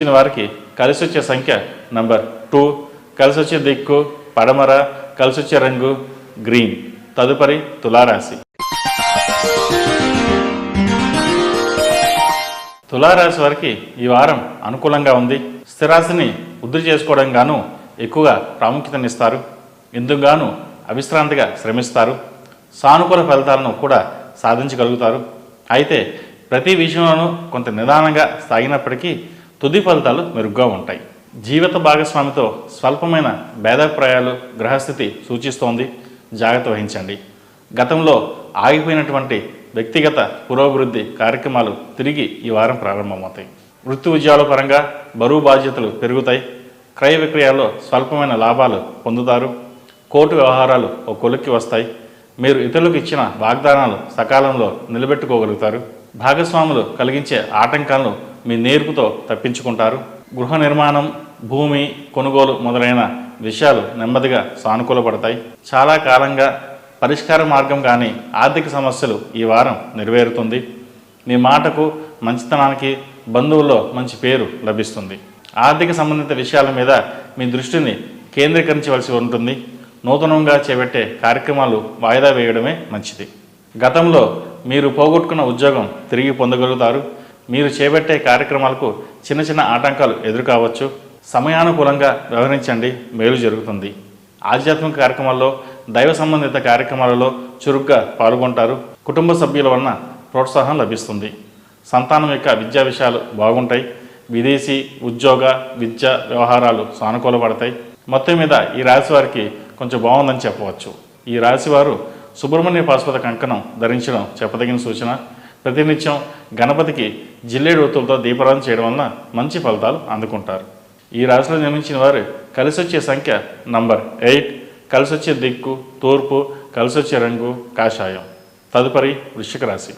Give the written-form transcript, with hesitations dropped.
ఇచ్చిన వారికి కలిసి వచ్చే సంఖ్య నంబర్ 2, కలిసి వచ్చే దిక్కు పడమర, కలిసి వచ్చే రంగు గ్రీన్. తదుపరి తులారాశి. తులారాశి వారికి ఈ వారం అనుకూలంగా ఉంది. స్థిరాస్తిని వృద్ధి చేసుకోవడం గాను ఎక్కువగా ప్రాముఖ్యతనిస్తారు. ఇందుకు గాను అవిశ్రాంతిగా శ్రమిస్తారు. సానుకూల ఫలితాలను కూడా సాధించగలుగుతారు. అయితే ప్రతి విషయంలోనూ కొంత నిదానంగా సాగినప్పటికీ తుది ఫలితాలు మెరుగ్గా ఉంటాయి. జీవిత భాగస్వామితో స్వల్పమైన భేదాభిప్రాయాలు గ్రహస్థితి సూచిస్తోంది. జాగ్రత్త వహించండి. గతంలో ఆగిపోయినటువంటి వ్యక్తిగత పురోభివృద్ధి కార్యక్రమాలు తిరిగి ఈ వారం ప్రారంభమవుతాయి. వృత్తి ఉద్యోగాల పరంగా బరువు బాధ్యతలు పెరుగుతాయి. క్రయ విక్రయాల్లో స్వల్పమైన లాభాలు పొందుతారు. కోర్టు వ్యవహారాలు ఒక కొలిక్కి వస్తాయి. మీరు ఇతరులకు ఇచ్చిన వాగ్దానాలు సకాలంలో నిలబెట్టుకోగలుగుతారు. భాగస్వాములు కలిగించే ఆటంకాలను మీ నేర్పుతో తప్పించుకుంటారు. గృహ నిర్మాణం, భూమి కొనుగోలు మొదలైన విషయాలు నెమ్మదిగా సానుకూలపడతాయి. చాలా కాలంగా పరిష్కార మార్గం కానీ ఆర్థిక సమస్యలు ఈ వారం నెరవేరుతుంది. మీ మాటకు, మంచితనానికి బంధువుల్లో మంచి పేరు లభిస్తుంది. ఆర్థిక సంబంధిత విషయాల మీద మీ దృష్టిని కేంద్రీకరించవలసి ఉంటుంది. నూతనంగా చేపట్టే కార్యక్రమాలు వాయిదా వేయడమే మంచిది. గతంలో మీరు పోగొట్టుకున్న ఉద్యోగం తిరిగి పొందగలుగుతారు. మీరు చేపట్టే కార్యక్రమాలకు చిన్న చిన్న ఆటంకాలు ఎదురుకావచ్చు. సమయానుకూలంగా వ్యవహరించండి, మేలు జరుగుతుంది. ఆధ్యాత్మిక కార్యక్రమాల్లో, దైవ సంబంధిత కార్యక్రమాలలో చురుగ్గా పాల్గొంటారు. కుటుంబ సభ్యుల వలన ప్రోత్సాహం లభిస్తుంది. సంతానం యొక్క విద్యా విషయాలు బాగుంటాయి. విదేశీ ఉద్యోగ, విద్య వ్యవహారాలు సానుకూలపడతాయి. మొత్తం మీద ఈ రాశి వారికి కొంచెం బాగుందని చెప్పవచ్చు. ఈ రాశివారు సుబ్రహ్మణ్య పాశుపత కంకణం ధరించడం చెప్పదగిన సూచన. ప్రతినిత్యం గణపతికి జిల్లేడు ఒత్తులతో దీపారాధన చేయడం వలన మంచి ఫలితాలు అందుకుంటారు. ఈ రాశిలో జన్మించిన వారు కలిసి వచ్చే సంఖ్య నంబర్ 8, కలిసి వచ్చే దిక్కు తూర్పు, కలిసి వచ్చే రంగు కాషాయం. తదుపరి వృశ్చిక రాశి.